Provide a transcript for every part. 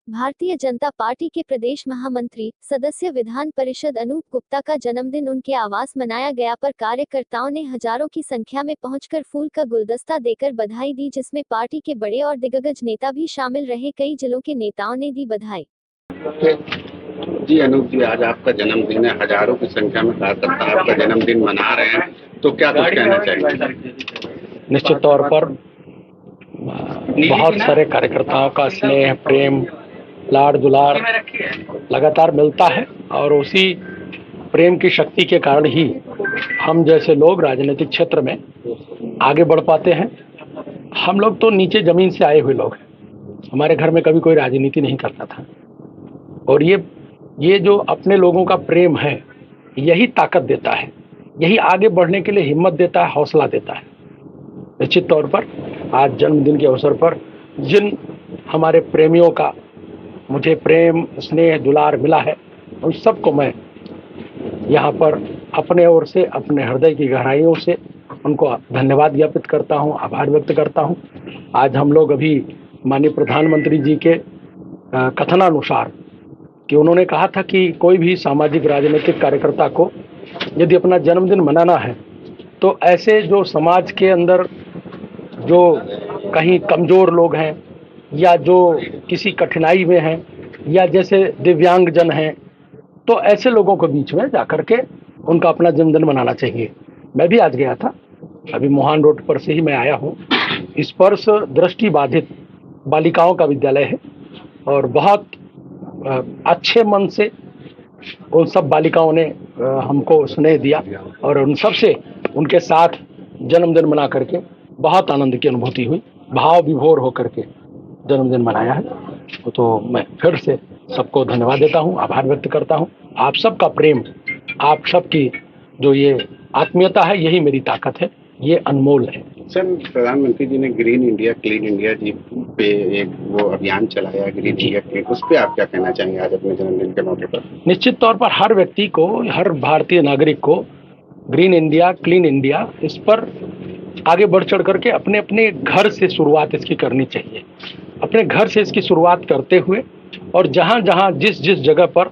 Bharatiya Janata party के प्रदेश महामंत्री सदस्य विधान परिषद अनूप गुप्ता का जन्मदिन उनके आवास मनाया गया, पर कार्यकर्ताओं ने हजारों की संख्या में पहुंचकर फूल का गुलदस्ता देकर बधाई दी, जिसमें पार्टी के बड़े और दिग्गज नेता भी शामिल रहे। कई जिलों के नेताओं ने दी बधाई। जी अनूप जी, आज आपका जन्मदिन है, हजारों की संख्या में कार्यकर्ता आपका जन्मदिन मना रहे हैं, तो क्या कुछ कहना चाहेंगे? निश्चित तौर पर बहुत सारे कार्यकर्ताओं का स्नेह, प्रेम, लाड़ दुलार लगातार मिलता है और उसी प्रेम की शक्ति के कारण ही हम जैसे लोग राजनीतिक क्षेत्र में आगे बढ़ पाते हैं। हम लोग तो नीचे जमीन से आए हुए लोग हैं, हमारे घर में कभी कोई राजनीति नहीं करता था और ये जो अपने लोगों का प्रेम है, यही ताकत देता है, यही आगे बढ़ने के लिए हिम्मत देता है, हौसला देता है। निश्चित तौर पर आज जन्मदिन के अवसर पर जिन हमारे प्रेमियों का मुझे प्रेम, स्नेह, दुलार मिला है, उन सबको मैं यहाँ पर अपने ओर से, अपने हृदय की गहराइयों से उनको धन्यवाद ज्ञापित करता हूँ, आभार व्यक्त करता हूँ। आज हम लोग अभी माननीय प्रधानमंत्री जी के कथनानुसार कि उन्होंने कहा था कि कोई भी सामाजिक राजनीतिक कार्यकर्ता को यदि अपना जन्मदिन मनाना है तो ऐसे जो समाज के अंदर जो कहीं कमज़ोर लोग हैं या जो किसी कठिनाई में हैं या जैसे दिव्यांगजन हैं, तो ऐसे लोगों के बीच में जाकर के उनका अपना जन्मदिन मनाना चाहिए। मैं भी आज गया था, अभी मोहान रोड पर से ही मैं आया हूँ। स्पर्श दृष्टि बाधित बालिकाओं का विद्यालय है और बहुत अच्छे मन से उन सब बालिकाओं ने हमको स्नेह दिया और उन सब से उनके साथ जन्मदिन मना करके बहुत आनंद की अनुभूति हुई, भाव विभोर होकर के जन्मदिन मनाया है। तो मैं फिर से सबको धन्यवाद देता हूँ, आभार व्यक्त करता हूँ। आप सबका प्रेम, आप सबकी जो ये आत्मीयता है, यही मेरी ताकत है, ये अनमोल है। सर, प्रधानमंत्री जी ने ग्रीन इंडिया क्लीन इंडिया जी पे एक वो अभियान चलाया, ग्रीन इंडिया क्लीन, उस पर आप क्या कहना चाहेंगे आज अपने जन्मदिन के मौके पर? निश्चित तौर पर हर व्यक्ति को, हर भारतीय नागरिक को ग्रीन इंडिया, क्लीन इंडिया, इस पर आगे बढ़ चढ़ करके अपने अपने घर से शुरुआत इसकी करनी चाहिए। अपने घर से इसकी शुरुआत करते हुए और जहाँ जहाँ जिस जिस जगह पर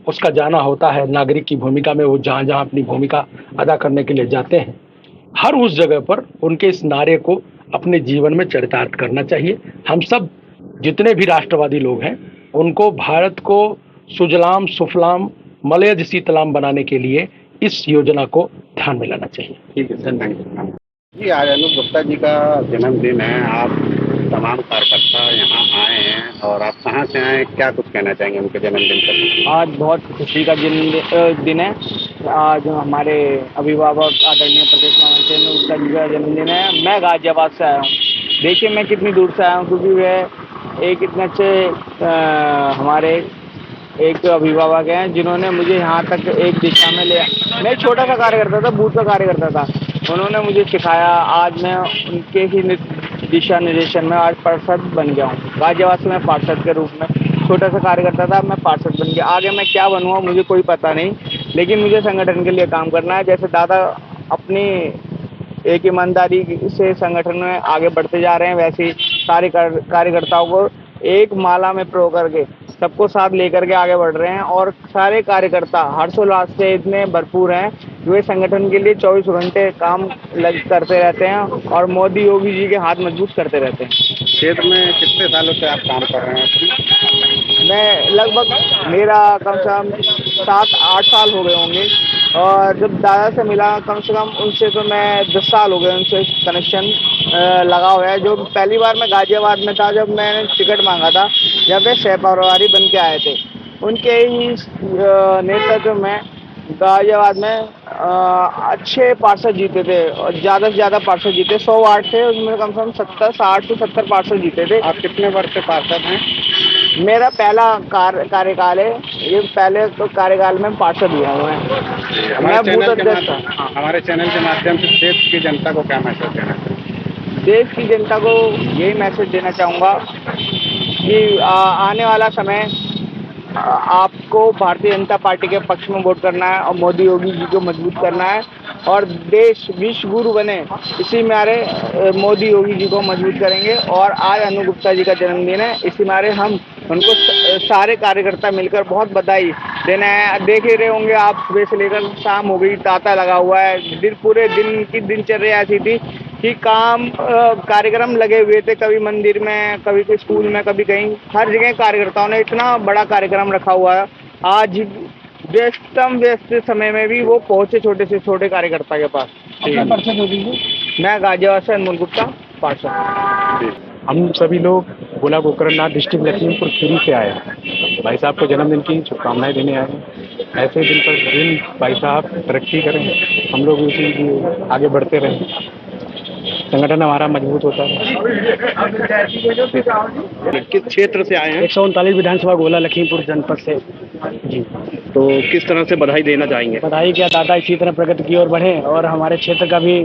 उसका जाना होता है नागरिक की भूमिका में, वो जहाँ जहाँ अपनी भूमिका अदा करने के लिए जाते हैं, हर उस जगह पर उनके इस नारे को अपने जीवन में चरितार्थ करना चाहिए। हम सब जितने भी राष्ट्रवादी लोग हैं, उनको भारत को सुजलाम सुफलाम मलयज शीतलाम बनाने के लिए इस योजना को ध्यान में लाना चाहिए। ठीक है सर, थैंक यू। जी, आज अनूप गुप्ता जी का जन्मदिन है, आप तमाम कार्यकर्ता यहाँ आए हैं और आप कहाँ से आए, क्या कुछ कहना चाहेंगे उनके जन्मदिन पर? आज बहुत खुशी का दिन है। आज हमारे अभिभावक आदरणीय प्रदेश महामंत्री अनूप गुप्ता जी का जन्मदिन है। मैं गाजियाबाद से आया हूँ। देखिए मैं कितनी दूर से आया हूँ, क्योंकि वह एक इतने अच्छे हमारे एक अभिभावक हैं जिन्होंने मुझे यहाँ तक एक दिशा में ले। मैं एक छोटा सा कार्यकर्ता था, बूथ का कार्यकर्ता था, उन्होंने मुझे सिखाया। आज मैं उनके ही दिशा निर्देशन में आज पार्षद बन गया हूँ। गाजियाबाद से मैं पार्षद के रूप में छोटा सा कार्यकर्ता था, मैं पार्षद बन गया। आगे मैं क्या बनूँगा मुझे कोई पता नहीं, लेकिन मुझे संगठन के लिए काम करना है। जैसे दादा अपनी एक ईमानदारी से संगठन में आगे बढ़ते जा रहे हैं, वैसे ही सारे कार्यकर्ताओं को एक माला में पिरो करके सबको साथ लेकर के आगे बढ़ रहे हैं। और सारे कार्यकर्ता हर्षोल्लास से इतने भरपूर हैं कि वे संगठन के लिए 24 घंटे काम करते रहते हैं और मोदी योगी जी के हाथ मजबूत करते रहते हैं। क्षेत्र में कितने सालों से आप काम कर रहे हैं? मैं लगभग, मेरा कम से कम 7-8 साल हो गए होंगे और जब दादा से मिला कम से कम उनसे तो मैं 10 साल हो गए उनसे कनेक्शन लगा हुआ है। जो पहली बार मैं गाजियाबाद में था, जब मैंने टिकट मांगा था, जब वे सहप्रभारी बन के आए थे, उनके ही नेतृत्व में गाजियाबाद में अच्छे पार्षद जीते थे और ज़्यादा से ज़्यादा पार्षद जीते। 100 वार्ड थे, उसमें कम से कम 60 से 70 पार्षद जीते थे। आप कितने वर्ष से पार्षद हैं? मेरा पहला कार्यकाल है, ये पहले तो कार्यकाल में पार्षद हुआ हूँ मैं। हमारे चैनल के माध्यम से देश की जनता को क्या मैसेज देना चाहिए? देश की जनता को यही मैसेज देना चाहूँगा कि आने वाला समय आपको भारतीय जनता पार्टी के पक्ष में वोट करना है और मोदी योगी जी को मजबूत करना है और देश विश्व गुरु बने, इसी मारे मोदी योगी जी को मजबूत करेंगे। और आज अनूप गुप्ता जी का जन्मदिन है, इसी मारे हम उनको सारे कार्यकर्ता मिलकर बहुत बधाई देना है। देख ही रहे होंगे आप, सुबह से लेकर शाम हो गई, तांता लगा हुआ है। पूरे दिन की दिनचर्या ऐसी थी कि कार्यक्रम लगे हुए थे, कभी मंदिर में, कभी स्कूल में, कभी कहीं, हर जगह कार्यकर्ताओं ने इतना बड़ा कार्यक्रम रखा हुआ है। आज व्यस्त समय में भी वो पहुंचे छोटे से छोटे कार्यकर्ता के पास। मैं गाजियाबाद से अनमोल गुप्ता, पार्षद। हम सभी लोग गोला गोकरणनाथ डिस्ट्रिक्ट लखीमपुर खीरी से आए हैं। भाई साहब को जन्मदिन की शुभकामनाएं देने आए हैं। ऐसे दिन पर दिन भाई साहब तरक्की करें, हम लोग उसी लिए आगे बढ़ते रहें, संगठन हमारा मजबूत होता है। किस क्षेत्र से आए हैं? 139 विधानसभा गोला लखीमपुर जनपद से जी। तो किस तरह से बधाई देना चाहेंगे? बधाई क्या, दादा इसी तरह प्रगति की ओर बढ़े और हमारे क्षेत्र का भी,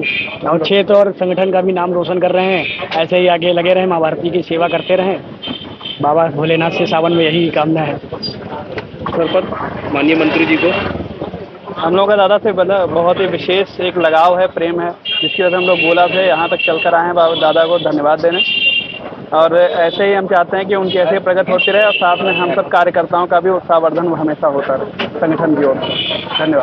क्षेत्र और संगठन का भी नाम रोशन कर रहे हैं। ऐसे ही आगे लगे रहें, माँ भारती की सेवा करते रहें। बाबा भोलेनाथ से सावन में यही कामना है। सरपंच माननीय मंत्री जी को हम लोग का दादा से बहुत ही विशेष एक लगाव है, प्रेम है, जिसकी वजह से हम लोग गोला से यहाँ तक चल कर आए हैं बाबा दादा को धन्यवाद देने। और ऐसे ही हम चाहते हैं कि उनकी ऐसे प्रगति होती रहे और साथ में हम सब कार्यकर्ताओं का भी उत्साहवर्धन हमेशा होता रहे संगठन की ओर से। धन्यवाद।